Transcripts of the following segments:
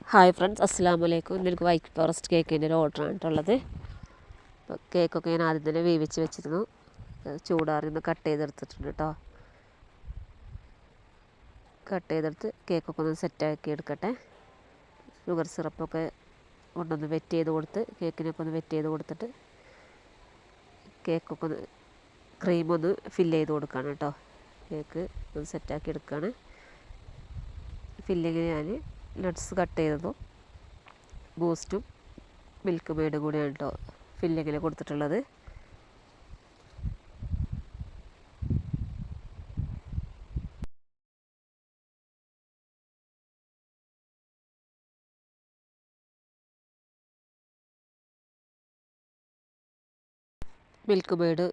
Hi friends, അസ്സലാമു അലൈക്കും. എനിക്ക് വൈറ്റ് ഫോറസ്റ്റ് കേക്കിൻ്റെ ഒരു ഓർഡറാണ് കേട്ടുള്ളത്. അപ്പോൾ കേക്കൊക്കെ ഞാൻ ആദ്യം തന്നെ വേവിച്ച് വെച്ചിരുന്നു. ചൂടാറി ഒന്ന് കട്ട് ചെയ്തെടുത്തിട്ടുണ്ട് കേട്ടോ. കട്ട് ചെയ്തെടുത്ത് കേക്കൊക്കെ ഒന്ന് സെറ്റാക്കി എടുക്കട്ടെ. ഷുഗർ സിറപ്പൊക്കെ കൊണ്ടൊന്ന് വെറ്റ് ചെയ്ത് കൊടുത്ത് കേക്കിനൊക്കെ ഒന്ന് വെറ്റ് ചെയ്ത് കൊടുത്തിട്ട് കേക്കൊക്കെ ഒന്ന് ക്രീമൊന്ന് ഫില്ല് ചെയ്ത് കൊടുക്കുകയാണ് കേട്ടോ. കേക്ക് ഒന്ന് സെറ്റാക്കി എടുക്കുകയാണ്. ഫില്ലിങ് ഞാൻ നട്ട്സ് കട്ട് ചെയ്തതും ബൂസ്റ്റും മിൽക്ക് മെയ്ഡും കൂടിയാണ് കേട്ടോ ഫില്ലിങ്ങിൽ കൊടുത്തിട്ടുള്ളത്. മിൽക്ക് മെയ്ഡ്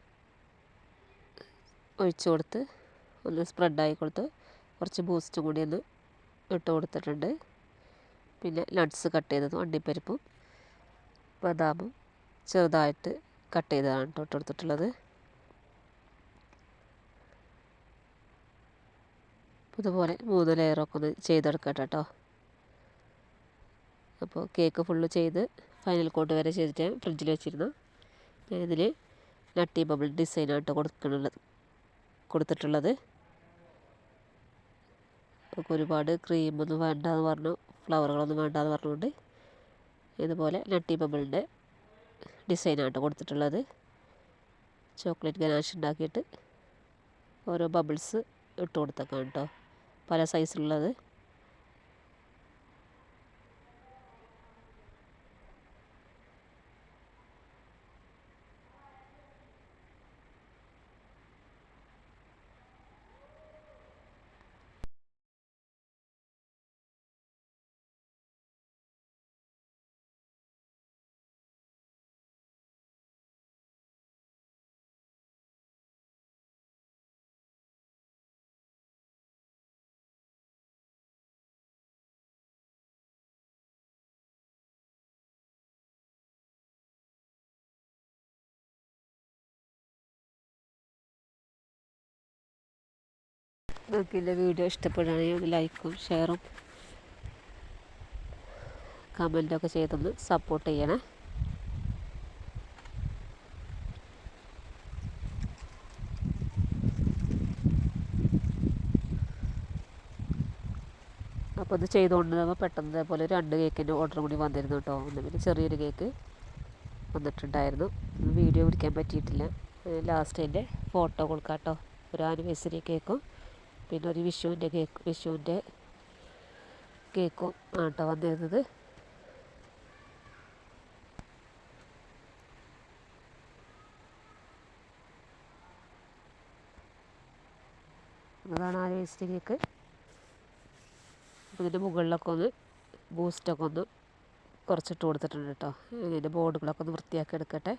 ഒഴിച്ച് കൊടുത്ത് ഒന്ന് സ്പ്രെഡായി കൊടുത്ത് കുറച്ച് ബൂസ്റ്റും കൂടി ഒന്ന് ഇട്ട് കൊടുത്തിട്ടുണ്ട്. പിന്നെ നട്ട്സ് കട്ട് ചെയ്തതും അണ്ടിപ്പരിപ്പും ബദാമും ചെറുതായിട്ട് കട്ട് ചെയ്തതാണ് കേട്ടോ ഇട്ട് കൊടുത്തിട്ടുള്ളത്. ഇതുപോലെ 3 ലെയറൊക്കെ ഒന്ന് ചെയ്തെടുക്കട്ടെ കേട്ടോ. അപ്പോൾ കേക്ക് ഫുള്ള് ചെയ്ത് ഫൈനൽ കോട്ട് വരെ ചെയ്തിട്ട് ഞാൻ ഫ്രിഡ്ജിൽ വെച്ചിരുന്നു. ഞാനിതിൽ നട്ടി ബബിൾ ഡിസൈനായിട്ട് കൊടുത്തിട്ടുള്ളത്. നമുക്ക് ഒരുപാട് ക്രീമൊന്നും വേണ്ടാന്ന് പറഞ്ഞു, ഫ്ലവറുകളൊന്നും വേണ്ടാന്ന് പറഞ്ഞുകൊണ്ട് ഇതുപോലെ നട്ടി ബബിളിൻ്റെ ഡിസൈനായിട്ട് കൊടുത്തിട്ടുള്ളത്. ചോക്ലേറ്റ് ഗനാഷ് ഉണ്ടാക്കിയിട്ട് ഓരോ ബബിൾസ് ഇട്ട് കൊടുത്തേക്കാണ് കേട്ടോ, പല സൈസിലുള്ളത്. നിങ്ങൾക്ക് എൻ്റെ വീഡിയോ ഇഷ്ടപ്പെടുകയാണെങ്കിൽ ഒന്ന് ലൈക്കും ഷെയറും കമൻറ്റൊക്കെ ചെയ്തൊന്ന് സപ്പോർട്ട് ചെയ്യണേ. അപ്പോൾ ഇത് ചെയ്തുകൊണ്ടിരുന്നപ്പോൾ പെട്ടെന്ന് ഇതേപോലെ 2 കേക്കിൻ്റെ ഓർഡർ കൂടി വന്നിരുന്നു കേട്ടോ. ഒന്ന് പിന്നെ ചെറിയൊരു കേക്ക് വന്നിട്ടുണ്ടായിരുന്നു. വീഡിയോ പിടിക്കാൻ പറ്റിയിട്ടില്ല. ലാസ്റ്റ് അതിൻ്റെ ഫോട്ടോ കൊടുക്കാം കേട്ടോ. ഒരു ആനിവേഴ്സറി കേക്കും പിന്നെ ഒരു വിഷുവിൻ്റെ കേക്കും ആട്ടോ വന്നിരുന്നത്. അതാണ് ആനിവേഴ്സറി കേക്ക്. അപ്പോൾ ഇതിൻ്റെ മുകളിലൊക്കെ ഒന്ന് ബൂസ്റ്റൊക്കെ ഒന്ന് കുറച്ചിട്ട് കൊടുത്തിട്ടുണ്ട് കേട്ടോ. ഇതിൻ്റെ ബോർഡുകളൊക്കെ ഒന്ന് വൃത്തിയാക്കി എടുക്കട്ടെ.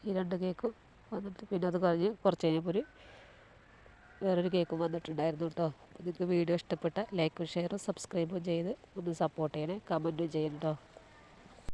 ഈ 2 കേക്കും വന്നിട്ട് പിന്നെ അത് കഴിഞ്ഞ് കുറച്ച് കഴിഞ്ഞപ്പോൾ വേറൊരു കേക്കും വന്നിട്ടുണ്ടായിരുന്നു കേട്ടോ. നിങ്ങൾക്ക് വീഡിയോ ഇഷ്ടപ്പെട്ട ലൈക്കും ഷെയറും സബ്സ്ക്രൈബും ചെയ്ത് ഒന്ന് സപ്പോർട്ട് ചെയ്യണേ, കമൻറ്റും ചെയ്യണം കേട്ടോ.